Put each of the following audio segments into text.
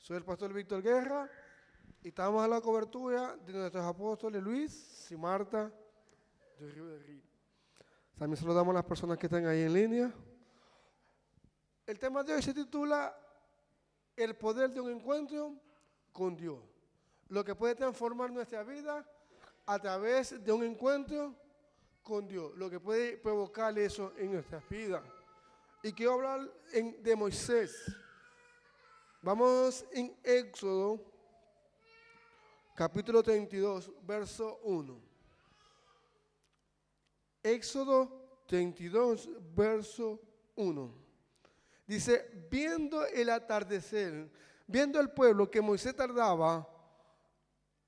Soy el pastor Víctor Guerra y estamos a la cobertura de nuestros apóstoles Luis y Marta de Río de Río. También saludamos a las personas que están ahí en línea. El tema de hoy se titula El poder de un encuentro con Dios. Lo que puede transformar nuestra vida a través de un encuentro con Dios. Lo que puede provocar eso en nuestras vidas. Y quiero hablar de Moisés. Vamos en Éxodo, capítulo 32, verso 1. Éxodo 32, verso 1. Dice, viendo el atardecer, viendo el pueblo que Moisés tardaba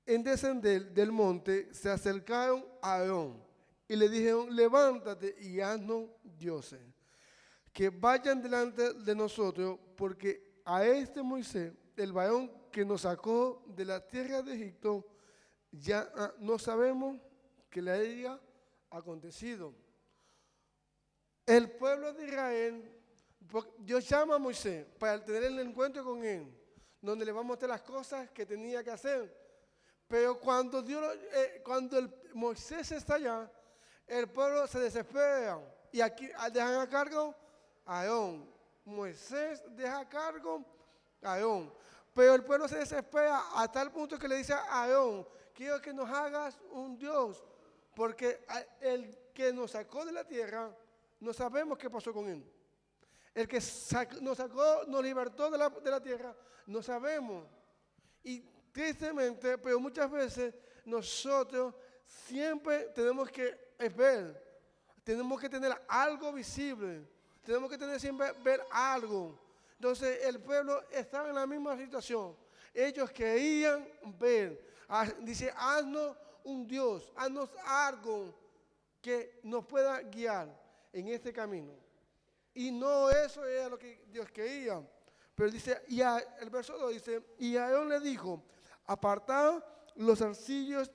en descender del monte, se acercaron a Aarón y le dijeron, levántate y haznos dioses, que vayan delante de nosotros, porque a este Moisés, el varón que nos sacó de la tierra de Egipto, ya no sabemos qué le haya acontecido. El pueblo de Israel, Dios llama a Moisés para tener el encuentro con él, donde le va a mostrar las cosas que tenía que hacer. Pero cuando Moisés está allá, el pueblo se desespera y aquí dejan a cargo a Aarón. Moisés deja a cargo a Aarón. Pero el pueblo se desespera a tal punto que le dice a Aarón, quiero que nos hagas un Dios, porque el que nos sacó de la tierra, no sabemos qué pasó con él. El que nos libertó de la tierra, no sabemos. Y tristemente, pero muchas veces nosotros siempre tenemos que ver, tenemos que tener algo visible, tenemos que tener siempre ver algo. Entonces el pueblo estaba en la misma situación. Ellos querían ver, dice, haznos un Dios, haznos algo que nos pueda guiar en este camino. Y no eso era lo que Dios quería. Pero dice, el verso 2 dice, y Aarón le dijo, apartad los zarcillos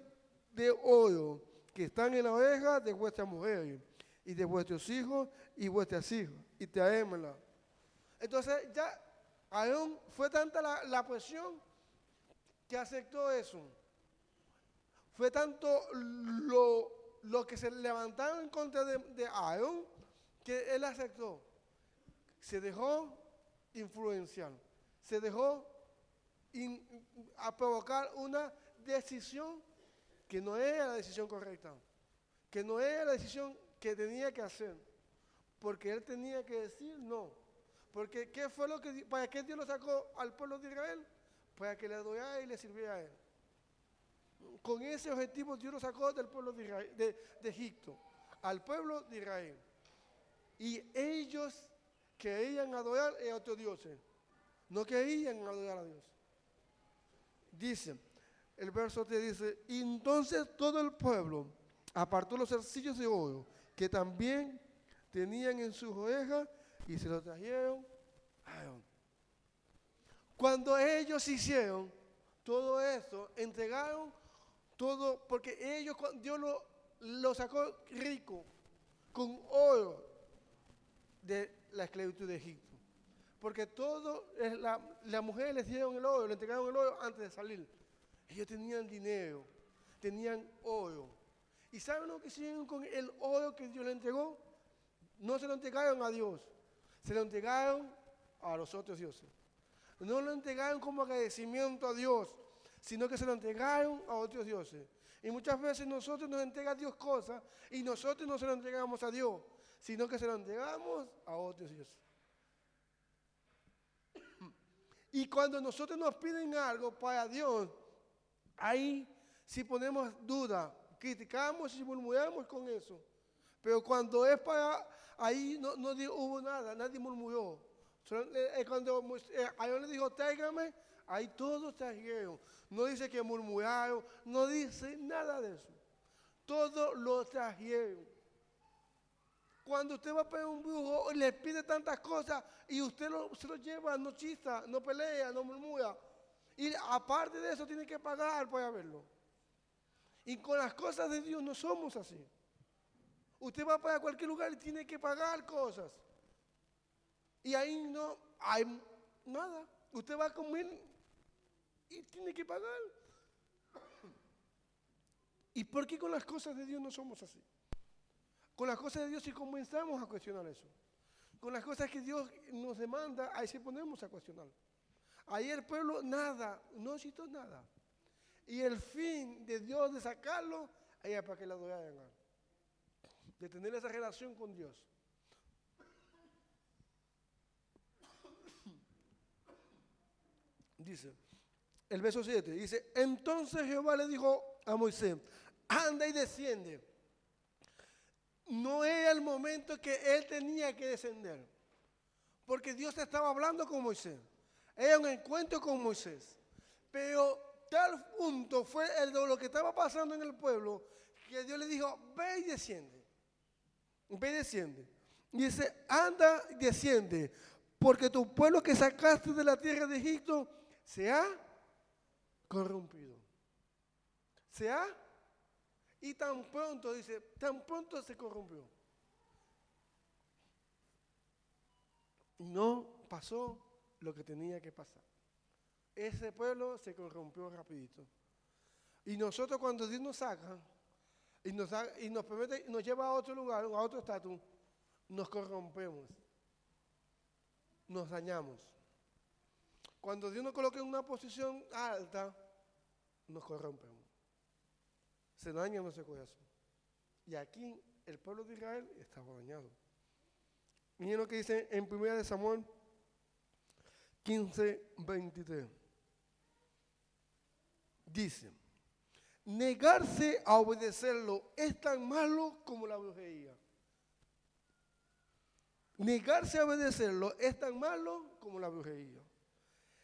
de oro que están en la oreja de vuestras mujeres y de vuestros hijos y vuestras hijas, y traémosla. Entonces ya Aarón fue tanta la presión que aceptó eso. Fue tanto lo que se levantaron en contra de Aarón que él aceptó. Se dejó influenciar, se dejó a provocar una decisión que no era la decisión correcta, que no era la decisión que tenía que hacer, porque él tenía que decir no. Porque ¿qué fue para qué Dios lo sacó al pueblo de Israel? Para que le adorara y le sirviera a él. Con ese objetivo Dios lo sacó del pueblo de Israel, de Egipto, al pueblo de Israel. Y ellos querían adorar a otros dioses, no querían adorar a Dios. Dice, el verso 3 dice, y entonces todo el pueblo apartó los zarcillos de oro que también tenían en sus orejas y se los trajeron a Aarón. Cuando ellos hicieron todo eso, entregaron todo, porque Dios lo sacó rico, con oro de la esclavitud de Egipto. Porque las mujeres les dieron el oro, le entregaron el oro antes de salir. Ellos tenían dinero, tenían oro. ¿Y saben lo que hicieron con el oro que Dios le entregó? No se lo entregaron a Dios, se lo entregaron a los otros dioses. No lo entregaron como agradecimiento a Dios, sino que se lo entregaron a otros dioses. Y muchas veces nosotros nos entrega a Dios cosas y nosotros no se lo entregamos a Dios, sino que se lo entregamos a otros dioses. Y cuando nosotros nos piden algo para Dios, ahí si ponemos duda, criticamos y murmuramos con eso. Pero cuando es para, ahí no hubo nada, nadie murmuró. Cuando Aarón le dijo, tráigame, ahí todos trajeron. No dice que murmuraron, no dice nada de eso. Todos lo trajeron. Cuando usted va a pedir un brujo, le pide tantas cosas y usted se lo lleva, no chista, no pelea, no murmura. Y aparte de eso tiene que pagar para verlo. Y con las cosas de Dios no somos así. Usted va para cualquier lugar y tiene que pagar cosas. Y ahí no hay nada. Usted va a comer y tiene que pagar. ¿Y por qué con las cosas de Dios no somos así? Con las cosas de Dios sí comenzamos a cuestionar eso. Con las cosas que Dios nos demanda, ahí sí ponemos a cuestionar. Ahí el pueblo nada, no necesitó nada. Y el fin de Dios de sacarlo, ahí es para que la adoraran. De tener esa relación con Dios. Dice, el verso 7, dice, entonces Jehová le dijo a Moisés, anda y desciende. No era el momento que él tenía que descender, porque Dios estaba hablando con Moisés. Era un encuentro con Moisés. Pero tal punto fue el de lo que estaba pasando en el pueblo, que Dios le dijo, ve y desciende. Ve y desciende. Y dice, anda y desciende, porque tu pueblo que sacaste de la tierra de Egipto se ha corrompido. Se ha, y tan pronto, dice, tan pronto se corrompió. No pasó lo que tenía que pasar. Ese pueblo se corrompió rapidito. Y nosotros cuando Dios nos saca y nos permite, nos lleva a otro lugar, a otro estatus, nos corrompemos. Nos dañamos. Cuando Dios nos coloca en una posición alta, nos corrompemos. Se daña nuestro corazón. Y aquí el pueblo de Israel estaba dañado. Miren lo que dice en 1 Samuel 15:23. Dice, negarse a obedecerlo es tan malo como la brujería. Negarse a obedecerlo es tan malo como la brujería.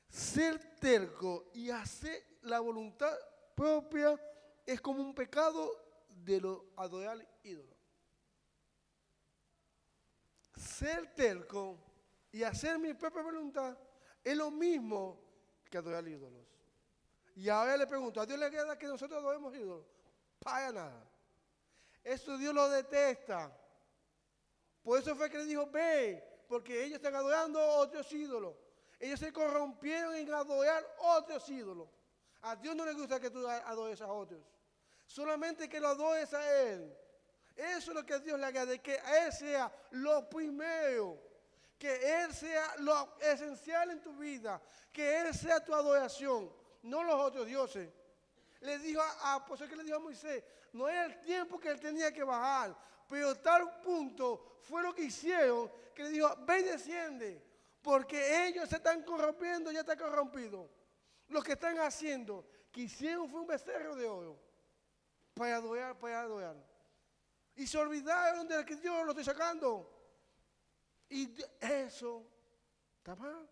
Ser terco y hacer la voluntad propia es como un pecado de lo adorar ídolos. Ser terco y hacer mi propia voluntad es lo mismo que adorar ídolos. Y ahora le pregunto, ¿a Dios le agrada que nosotros adoremos ídolos? Para nada. Eso Dios lo detesta. Por eso fue que le dijo, ve, porque ellos están adorando otros ídolos. Ellos se corrompieron en adorar otros ídolos. A Dios no le gusta que tú adores a otros. Solamente que lo adores a Él. Eso es lo que a Dios le agrada, que Él sea lo primero. Que Él sea lo esencial en tu vida. Que Él sea tu adoración, no los otros dioses. Le dijo por eso que le dijo a Moisés, no era el tiempo que él tenía que bajar, pero tal punto fue lo que hicieron, que le dijo, ve y desciende, porque ellos se están corrompiendo, ya está corrompido. Lo que están haciendo, que hicieron fue un becerro de oro, para adorar. Y se olvidaron de que Dios lo está sacando. Y eso está mal.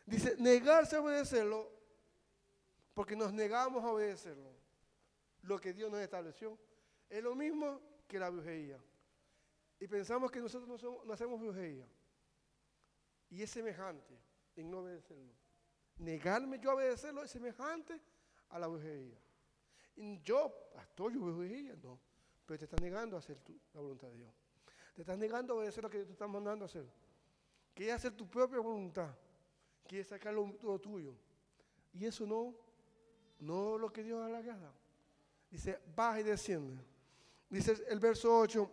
Dice, negarse a obedecerlo, porque nos negamos a obedecerlo. Lo que Dios nos estableció es lo mismo que la brujería. Y pensamos que nosotros no hacemos brujería. Y es semejante en no obedecerlo. Negarme yo a obedecerlo es semejante a la brujería. Y yo, pastor, yo brujería, no. Pero te estás negando a hacer la voluntad de Dios. Te estás negando a obedecer lo que Dios te está mandando a hacer. Quieres hacer tu propia voluntad. Quieres sacar lo tuyo. Y eso no lo que Dios le agrada. Dice, baja y desciende. Dice el verso 8.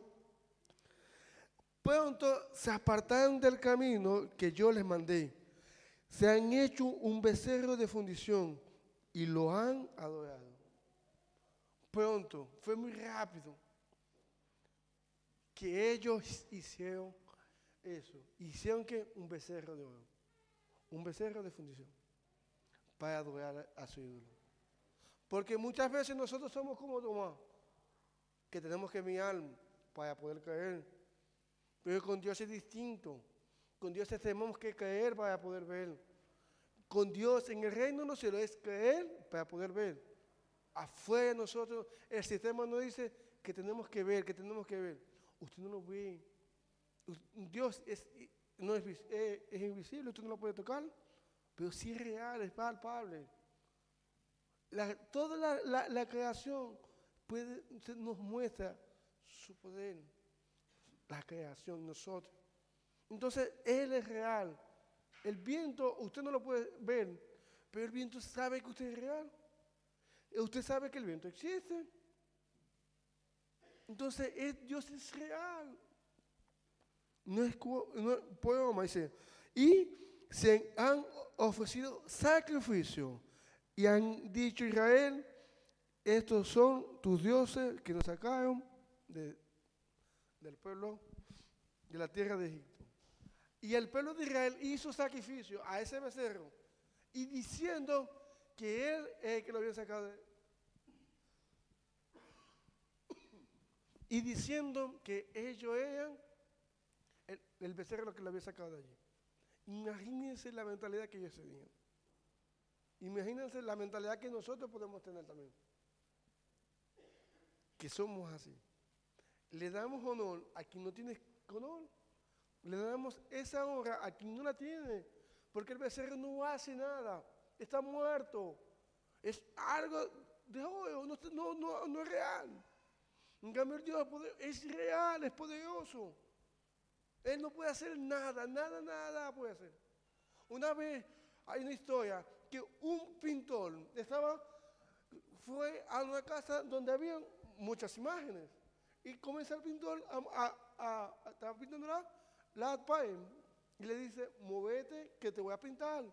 Pronto se apartaron del camino que yo les mandé. Se han hecho un becerro de fundición y lo han adorado. Pronto, fue muy rápido que ellos hicieron eso. Hicieron que un becerro de oro. Un becerro de fundición para adorar a su ídolo. Porque muchas veces nosotros somos como Tomás, que tenemos que mirar para poder creer. Pero con Dios es distinto. Con Dios tenemos que creer para poder ver. Con Dios en el reino no se lo es creer para poder ver. Afuera de nosotros el sistema nos dice que tenemos que ver, que tenemos que ver. Usted no lo ve. Dios es invisible, usted no lo puede tocar, pero sí es real, es palpable. Toda la creación nos muestra su poder, la creación, nosotros. Entonces, Él es real. El viento, usted no lo puede ver, Pero el viento sabe que usted es real. Usted sabe que el viento existe. Entonces, Dios es real. No es poema, dice. Y se han ofrecido sacrificio. Y han dicho Israel, estos son tus dioses que nos sacaron del pueblo de la tierra de Egipto. Y el pueblo de Israel hizo sacrificio a ese becerro y diciendo que él es el que lo había sacado y diciendo que ellos eran el becerro lo que lo había sacado de allí. Imagínense la mentalidad que ellos tenían. Imagínense la mentalidad que nosotros podemos tener también. Que somos así. Le damos honor a quien no tiene honor. Le damos esa honra a quien no la tiene. Porque el becerro no hace nada. Está muerto. Es algo de hoy. No es real. En cambio, el Dios es real, es poderoso. Él no puede hacer nada puede hacer. Una vez hay una historia que un pintor fue a una casa donde había muchas imágenes y comienza el pintor estaba pintando la pared y le dice, movete que te voy a pintar,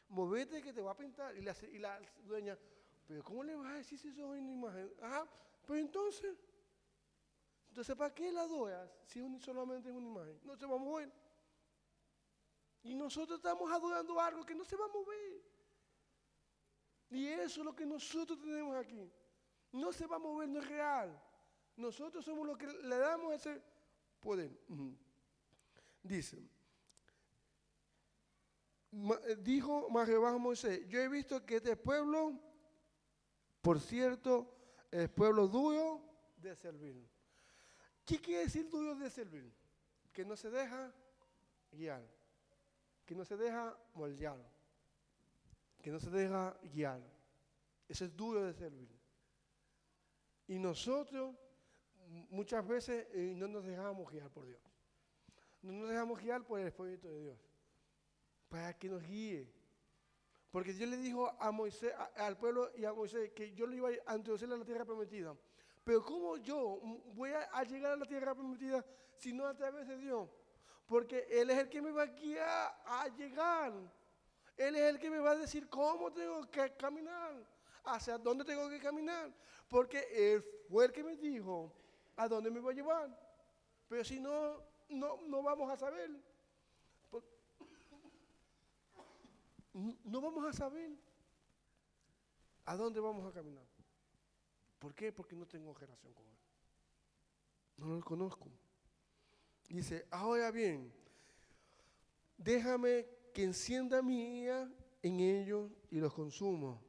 movete que te voy a pintar. Y la dueña, pero ¿cómo le vas a decir si eso es una imagen? Ajá, pero entonces, ¿para qué la adoras si solamente es una imagen? No se va a mover. Y nosotros estamos adorando algo que no se va a mover. Y eso es lo que nosotros tenemos aquí. No se va a mover, no es real. Nosotros somos los que le damos ese poder. Dice, dijo Jehová a Moisés, yo he visto que este pueblo, por cierto, es pueblo duro de servir. ¿Qué quiere decir duro de servir? Que no se deja guiar, que no se deja moldear, que no se deja guiar. Eso es duro de servir. Y nosotros muchas veces no nos dejamos guiar por Dios. No nos dejamos guiar por el Espíritu de Dios, para que nos guíe. Porque Dios le dijo a Moisés, al pueblo y a Moisés, que yo le iba a introducir a la tierra prometida. Pero ¿cómo yo voy a llegar a la tierra prometida si no a través de Dios? Porque Él es el que me va a guiar a llegar. Él es el que me va a decir cómo tengo que caminar, hacia dónde tengo que caminar. Porque Él fue el que me dijo a dónde me va a llevar. Pero si no vamos a saber. No vamos a saber a dónde vamos a caminar. ¿Por qué? Porque no tengo relación con Él. No lo conozco. Dice, ahora bien, déjame que encienda mi ira en ellos y los consumo.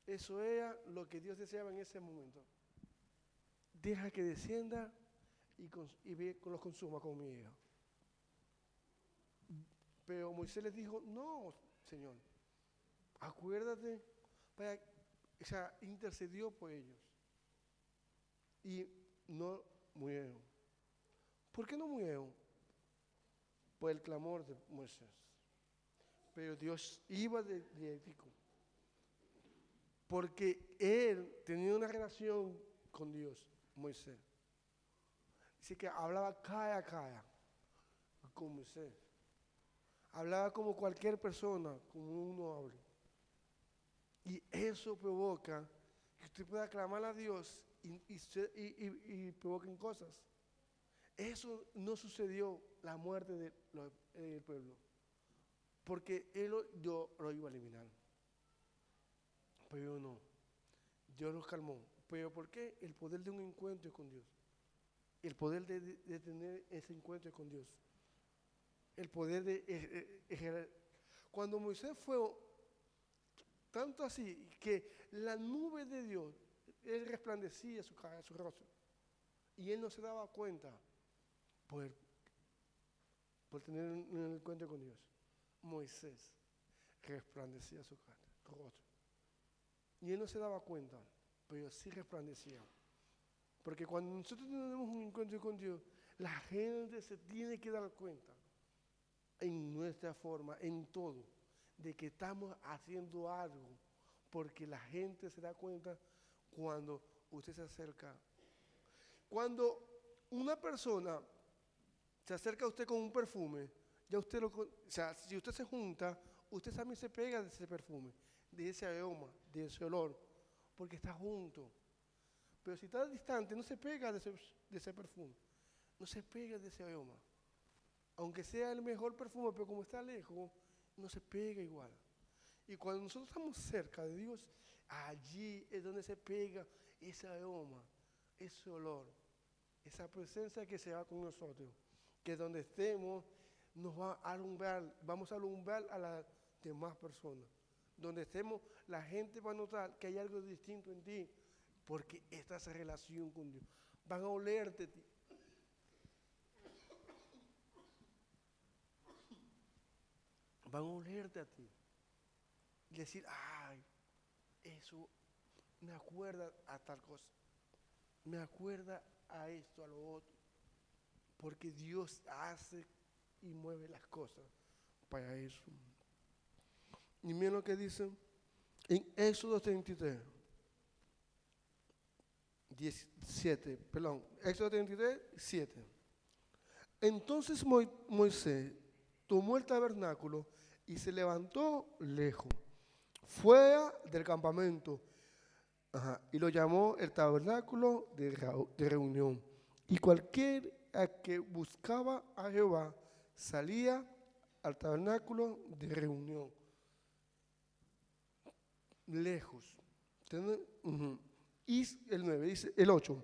Eso era lo que Dios deseaba en ese momento. Deja que descienda y los consuma con mi ira. Pero Moisés les dijo, no, Señor, acuérdate, intercedió por ellos. Y no murieron. ¿Por qué no murieron? Por el clamor de Moisés. Pero Dios iba de ético. Porque él tenía una relación con Dios, Moisés. Dice que hablaba cara a cara con Moisés. Hablaba como cualquier persona, como uno habla. Y eso provoca que usted pueda clamar a Dios y provoquen cosas. Eso no sucedió, la muerte del pueblo. Porque Dios lo iba a eliminar. Pero no. Dios los calmó. ¿Pero por qué? El poder de un encuentro con Dios. El poder de tener ese encuentro con Dios. El poder de cuando Moisés fue tanto así que la nube de Dios, él resplandecía su cara, su rostro. Y él no se daba cuenta por tener un encuentro con Dios. Moisés resplandecía su cara, su rostro. Y él no se daba cuenta, pero sí resplandecía. Porque cuando nosotros tenemos un encuentro con Dios, la gente se tiene que dar cuenta en nuestra forma, en todo, de que estamos haciendo algo, porque la gente se da cuenta cuando usted se acerca. Cuando una persona se acerca a usted con un perfume, ya usted o sea, si usted se junta, usted también se pega de ese perfume, de ese aroma, de ese olor, porque está junto. Pero si está distante, no se pega de ese perfume, no se pega de ese aroma. Aunque sea el mejor perfume, pero como está lejos, no se pega igual. Y cuando nosotros estamos cerca de Dios, allí es donde se pega ese aroma, ese olor, esa presencia que se va con nosotros, que donde estemos nos va a alumbrar, vamos a alumbrar a las demás personas. Donde estemos, la gente va a notar que hay algo distinto en ti, porque esta es relación con Dios. Van a olerte, van a olerte a ti. Y decir, ay, eso me acuerda a tal cosa, me acuerda a esto, a lo otro, porque Dios hace y mueve las cosas para eso. Y miren lo que dice en Éxodo 33, 17, perdón, Éxodo 33, 7. Entonces Moisés tomó el tabernáculo y se levantó lejos, fuera del campamento, y lo llamó el tabernáculo de reunión. Y cualquiera que buscaba a Jehová salía al tabernáculo de reunión, lejos. Y el 9 dice, el 8.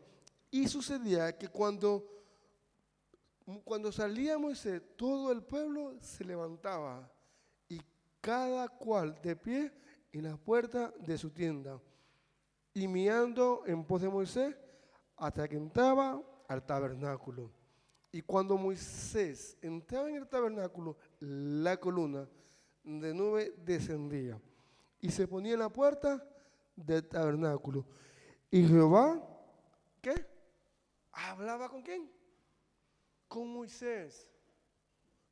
Y sucedía que cuando salía Moisés, todo el pueblo se levantaba, y cada cual de pie en la puerta de su tienda, y mirando en pos de Moisés hasta que entraba al tabernáculo. Y cuando Moisés entraba en el tabernáculo, la columna de nube descendía y se ponía en la puerta del tabernáculo. Y Jehová, ¿qué? ¿Hablaba con quién? Con Moisés.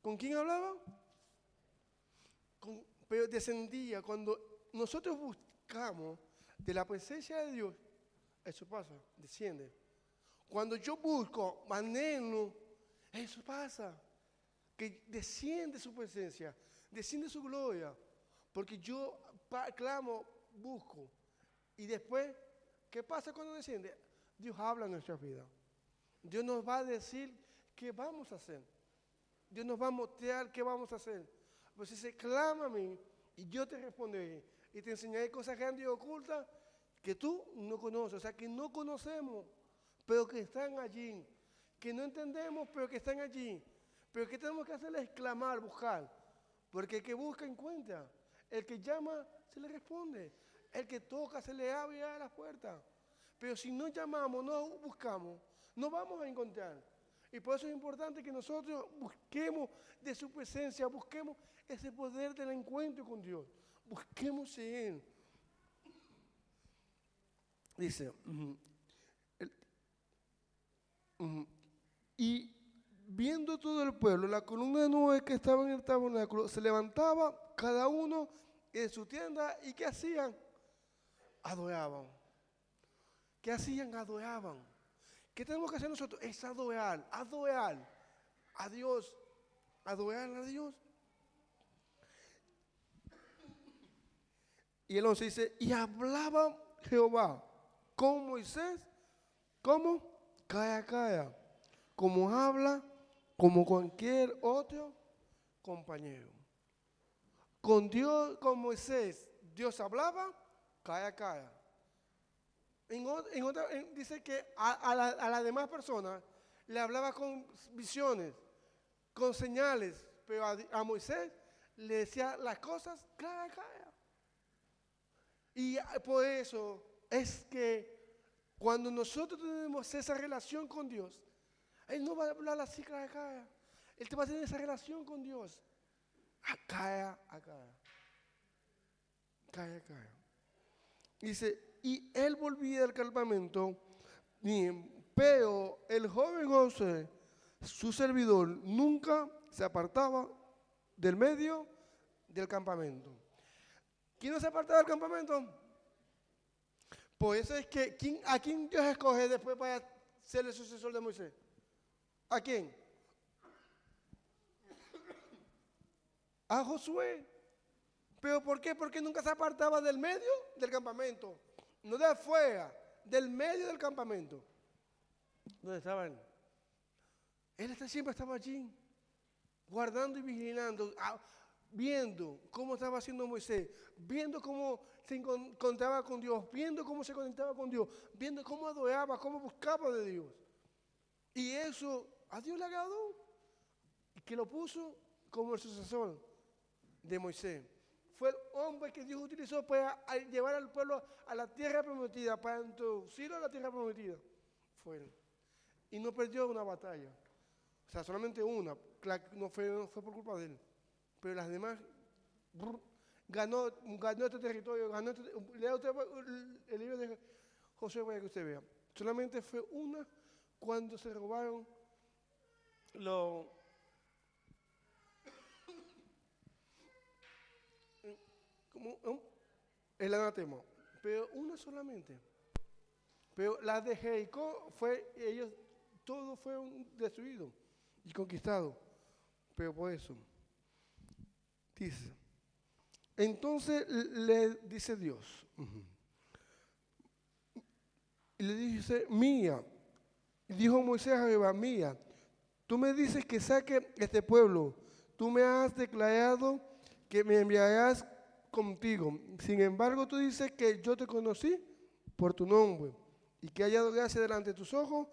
¿Con quién hablaba? Pero descendía. Cuando nosotros buscamos de la presencia de Dios, eso pasa, desciende. Cuando yo busco, anhelo, eso pasa, que desciende su presencia, desciende su gloria, porque yo clamo, busco, y después, ¿qué pasa cuando desciende? Dios habla en nuestra vida. Dios nos va a decir qué vamos a hacer. Dios nos va a mostrar qué vamos a hacer. Pues dice, clama a mí y yo te responderé y te enseñaré cosas grandes y ocultas que tú no conoces, o sea, que no conocemos, pero que están allí, que no entendemos, pero que están allí. Pero que tenemos que hacer es clamar, buscar, porque el que busca encuentra, el que llama se le responde, el que toca se le abre las puertas. Pero si no llamamos, no buscamos, no vamos a encontrar. Y por eso es importante que nosotros busquemos de su presencia, busquemos ese poder del encuentro con Dios, busquemos en Él. Dice, y viendo todo el pueblo, la columna de nube que estaba en el tabernáculo se levantaba cada uno en su tienda. ¿Y qué hacían? Adoraban. ¿Qué hacían? Adoraban. ¿Qué tenemos que hacer nosotros? Es adorar a Dios, adorar a Dios. Y el 11 dice, y hablaba Jehová con Moisés, ¿cómo? Cara a cara, como habla, como cualquier otro compañero. Con Dios, con Moisés, Dios hablaba cara a cara. Dice que a las demás personas le hablaba con visiones, con señales, pero a Moisés le decía las cosas cara a cara. Y por eso es que cuando nosotros tenemos esa relación con Dios, Él no va a hablar así cara a cara. Él te va a tener esa relación con Dios a cara a cara. Cara a cara. Dice, y él volvía del campamento, pero el joven José, su servidor, nunca se apartaba del medio del campamento. ¿Quién no se apartaba del campamento? Por eso es que ¿a quién Dios escoge después para ser el sucesor de Moisés? ¿A quién? A Josué. ¿Pero por qué? Porque nunca se apartaba del medio del campamento. No de afuera, del medio del campamento. ¿Dónde estaban? Él siempre estaba allí, guardando y vigilando, viendo cómo estaba haciendo Moisés, viendo cómo se encontraba con Dios, viendo cómo se conectaba con Dios, viendo cómo adoraba, cómo buscaba de Dios. Y eso a Dios le agradó, y que lo puso como el sucesor de Moisés. Fue el hombre que Dios utilizó para llevar al pueblo a la tierra prometida, para introducirlo a la tierra prometida. Fue él. Y no perdió una batalla. O sea, solamente una. No fue por culpa de él. Pero las demás, ganó este territorio. Lea usted el libro de Josué para que usted vea. Solamente fue una cuando se robaron el anatema. Pero una solamente. Pero la de Jericó todo fue destruido y conquistado. Pero por eso, dice, entonces le dice Dios, y le dice, mía, dijo Moisés a Jehová, mía, tú me dices que saque este pueblo, tú me has declarado que me enviarás contigo. Sin embargo, tú dices que yo te conocí por tu nombre y que he hallado gracia delante de tus ojos.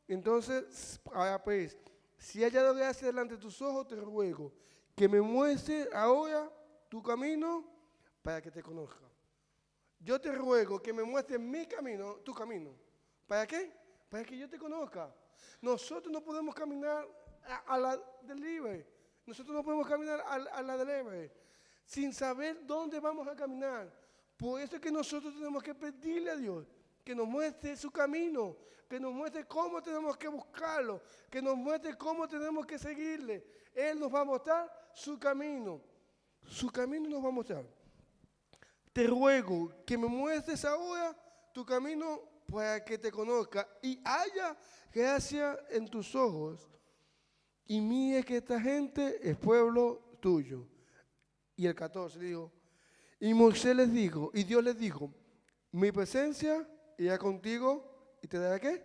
Entonces, ahora pues, si he hallado gracia delante de tus ojos, te ruego que me muestres ahora tu camino para que te conozca. Yo te ruego que me muestres mi camino, tu camino. ¿Para qué? Para que yo te conozca. Nosotros no podemos caminar a la del libre. Nosotros no podemos caminar a la del libre sin saber dónde vamos a caminar. Por eso es que nosotros tenemos que pedirle a Dios que nos muestre su camino, que nos muestre cómo tenemos que buscarlo, que nos muestre cómo tenemos que seguirle. Él nos va a mostrar su camino. Su camino nos va a mostrar. Te ruego que me muestres ahora tu camino para que te conozca y haya gracia en tus ojos. Y mire que esta gente es pueblo tuyo. Y el 14 dijo, y Moisés les dijo, y Dios les dijo, mi presencia irá contigo y te dará ¿qué?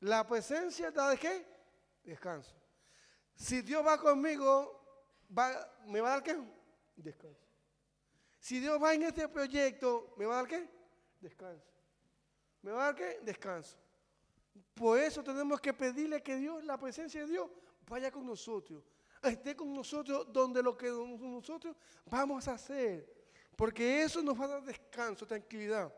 La presencia te da ¿qué? Descanso. Si Dios va conmigo, ¿me va a dar qué? Descanso. Si Dios va en este proyecto, ¿me va a dar qué? Descanso. ¿Me va a dar qué? Descanso. Por eso tenemos que pedirle que Dios, la presencia de Dios, vaya con nosotros. Esté con nosotros donde lo que nosotros vamos a hacer. Porque eso nos va a dar descanso, tranquilidad.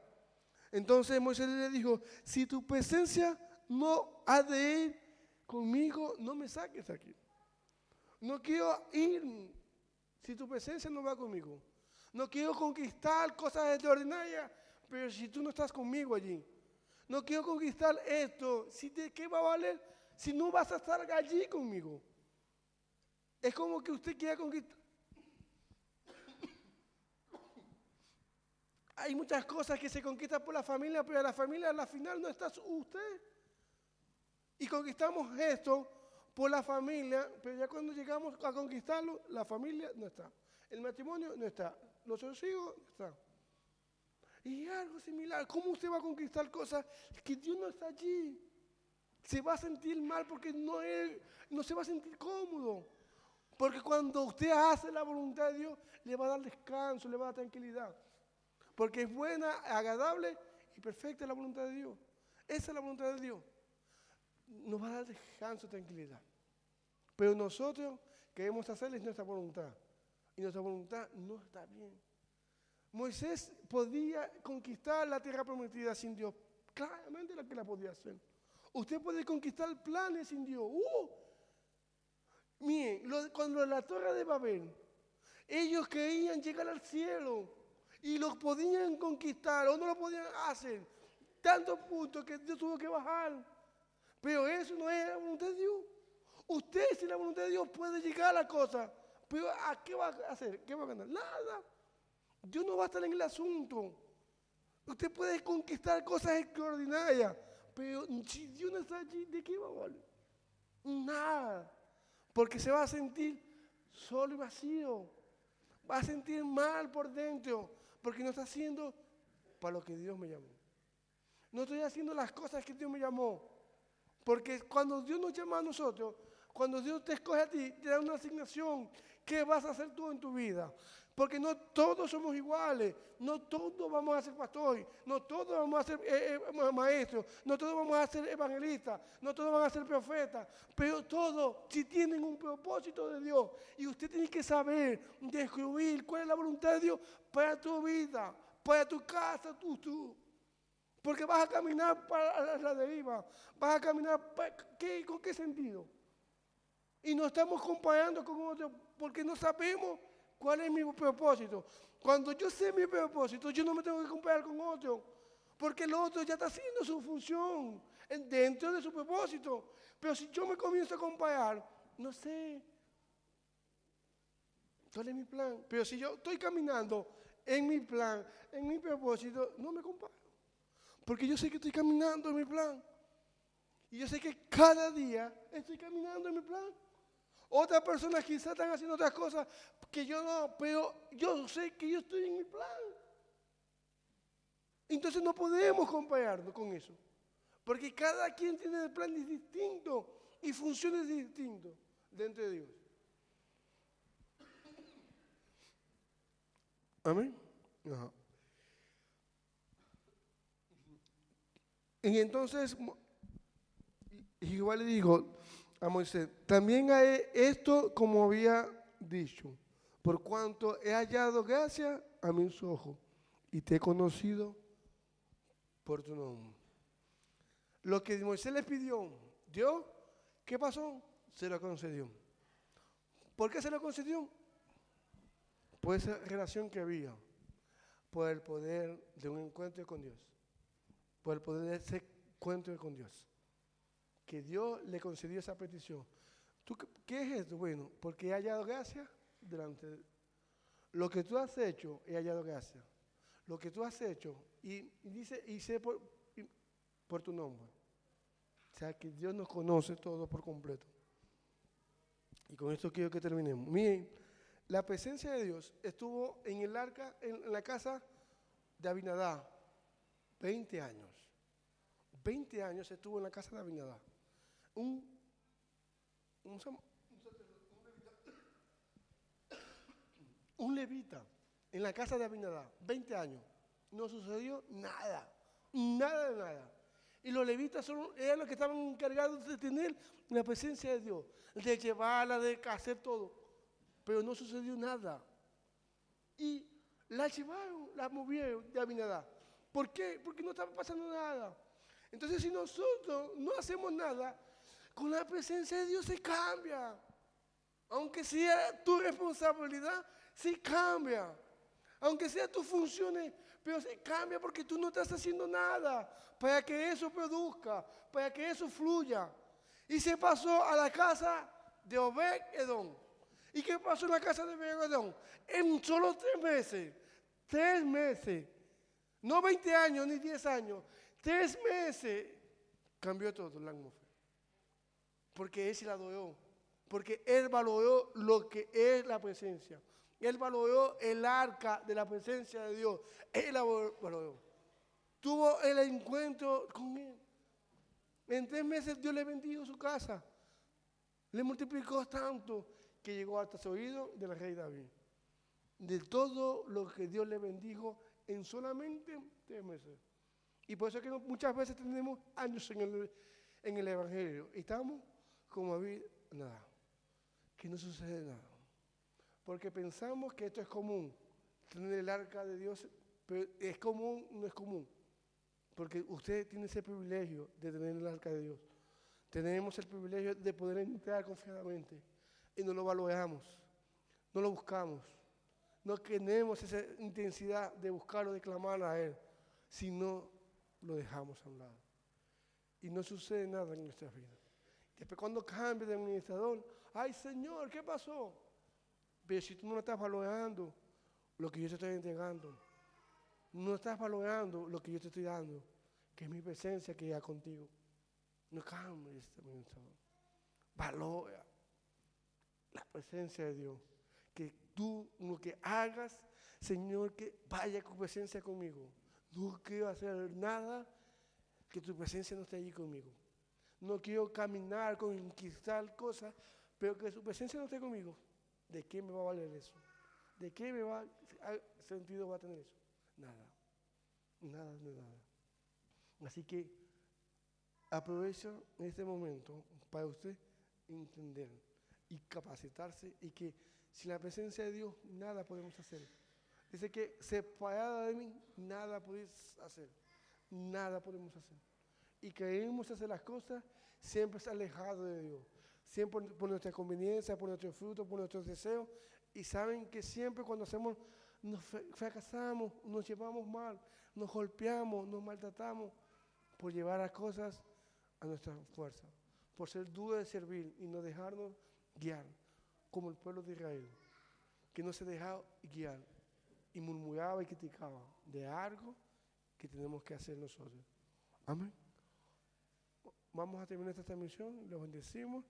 Entonces Moisés le dijo, si tu presencia no ha de ir conmigo, no me saques aquí. No quiero ir si tu presencia no va conmigo. No quiero conquistar cosas extraordinarias, pero si tú no estás conmigo allí. No quiero conquistar esto. ¿De qué va a valer si no vas a estar allí conmigo? Es como que usted quiera conquistar. Hay muchas cosas que se conquistan por la familia, pero la familia a la final no está usted. Y conquistamos esto por la familia, pero ya cuando llegamos a conquistarlo, la familia no está. El matrimonio no está. Los hijos no están. Y algo similar, ¿cómo usted va a conquistar cosas que Dios no está allí? Se va a sentir mal porque no se va a sentir cómodo. Porque cuando usted hace la voluntad de Dios, le va a dar descanso, le va a dar tranquilidad. Porque es buena, agradable y perfecta la voluntad de Dios. Esa es la voluntad de Dios. Nos va a dar descanso, tranquilidad. Pero nosotros queremos hacerles nuestra voluntad. Y nuestra voluntad no está bien. Moisés podía conquistar la tierra prometida sin Dios. Claramente la que la podía hacer. Usted puede conquistar planes sin Dios. Miren, cuando la torre de Babel, ellos querían llegar al cielo y los podían conquistar o no lo podían hacer. Tanto punto que Dios tuvo que bajar. Pero eso no es la voluntad de Dios. Usted, sin la voluntad de Dios, puede llegar a la cosa, Pero ¿a qué va a hacer? ¿Qué va a ganar? Nada. Dios no va a estar en el asunto. Usted puede conquistar cosas extraordinarias, pero si Dios no está allí, ¿de qué va a valer? Nada. Porque se va a sentir solo y vacío. Va a sentir mal por dentro, porque no está haciendo para lo que Dios me llamó. No estoy haciendo las cosas que Dios me llamó. Porque cuando Dios nos llama a nosotros, cuando Dios te escoge a ti, te da una asignación. ¿Qué vas a hacer tú en tu vida? Porque no todos somos iguales, no todos vamos a ser pastores, no todos vamos a ser maestros, no todos vamos a ser evangelistas, no todos van a ser profetas, pero todos si tienen un propósito de Dios y usted tiene que saber descubrir cuál es la voluntad de Dios para tu vida, para tu casa, tú. Porque vas a caminar para la deriva, vas a caminar, ¿con qué sentido? Y nos estamos comparando con otros porque no sabemos cuál es mi propósito. Cuando yo sé mi propósito, yo no me tengo que comparar con otro, porque el otro ya está haciendo su función dentro de su propósito. Pero si yo me comienzo a comparar, no sé cuál es mi plan. Pero si yo estoy caminando en mi plan, en mi propósito, no me comparo. Porque yo sé que estoy caminando en mi plan. Y yo sé que cada día estoy caminando en mi plan. Otras personas quizás están haciendo otras cosas que yo no, pero yo sé que yo estoy en mi plan. Entonces no podemos compararnos con eso. Porque cada quien tiene el plan distinto y funciones distintas dentro de Dios. Amén. Ajá. Y entonces Jehová le dijo a Moisés, también haré esto como había dicho, por cuanto he hallado gracia a mis ojos y te he conocido por tu nombre. Lo que Moisés le pidió, Dios, ¿qué pasó? Se lo concedió. ¿Por qué se lo concedió? Por esa relación que había, por el poder de un encuentro con Dios, por el poder de ese encuentro con Dios. Que Dios le concedió esa petición. ¿Qué es esto? Bueno, porque he hallado gracia delante de lo que tú has hecho, he hallado gracia. Lo que tú has hecho, y dice, y sé por tu nombre. O sea, que Dios nos conoce todo por completo. Y con esto quiero que terminemos. Miren, la presencia de Dios estuvo en el arca, en la casa de Abinadab, 20 años. 20 años estuvo en la casa de Abinadab. Un levita en la casa de Abinadab, 20 años. No sucedió nada, nada de nada. Y los levitas eran los que estaban encargados de tener la presencia de Dios, de llevarla, de hacer todo. Pero no sucedió nada. Y la llevaron, la movieron de Abinadab. ¿Por qué? Porque no estaba pasando nada. Entonces, si nosotros no hacemos nada, con la presencia de Dios se cambia. Aunque sea tu responsabilidad, sí cambia. Aunque sea tus funciones, pero sí cambia porque tú no estás haciendo nada para que eso produzca, para que eso fluya. Y se pasó a la casa de Obed-Edom. ¿Y qué pasó en la casa de Obed-Edom? En solo 3 meses, no 20 años ni 10 años, 3 meses cambió todo la atmósfera. Porque él se la adoró. Porque él valoró lo que es la presencia. Él valoró el arca de la presencia de Dios. Él la valoró. Tuvo el encuentro con él. En 3 meses Dios le bendijo su casa. Le multiplicó tanto que llegó hasta su oído del rey David. De todo lo que Dios le bendijo en solamente 3 meses. Y por eso es que muchas veces tenemos años en el Evangelio. Y estamos como David, nada. Que no sucede nada. Porque pensamos que esto es común, tener el arca de Dios, pero es común, no es común. Porque usted tiene ese privilegio de tener el arca de Dios. Tenemos el privilegio de poder entrar confiadamente y no lo valoramos, no lo buscamos. No tenemos esa intensidad de buscarlo, de clamar a Él, sino lo dejamos a un lado. Y no sucede nada en nuestras vidas. Después cuando cambie de administrador, ay Señor, ¿qué pasó? Pero si tú no estás valorando lo que yo te estoy entregando, no estás valorando lo que yo te estoy dando, que es mi presencia que ya contigo, no cambies este momento. Valora la presencia de Dios. Que tú lo que hagas, Señor, que vaya con presencia conmigo. No quiero hacer nada que tu presencia no esté allí conmigo. No quiero caminar, conquistar cosas, pero que su presencia no esté conmigo. ¿De qué me va a valer eso? ¿De qué sentido va a tener eso? Nada. Nada de nada. Así que aprovecha este momento para usted entender y capacitarse y que sin la presencia de Dios nada podemos hacer. Dice que separada de mí nada podéis hacer. Nada podemos hacer. Y queremos hacer las cosas siempre es alejado de Dios. Siempre por nuestra conveniencia, por nuestros frutos, por nuestros deseos. Y saben que siempre cuando hacemos, nos fracasamos, nos llevamos mal, nos golpeamos, nos maltratamos por llevar las cosas a nuestra fuerza, por ser duros de servir y no dejarnos guiar, como el pueblo de Israel, que no se dejaba guiar y murmuraba y criticaba de algo que tenemos que hacer nosotros. Amén. Vamos a terminar esta transmisión, los bendecimos.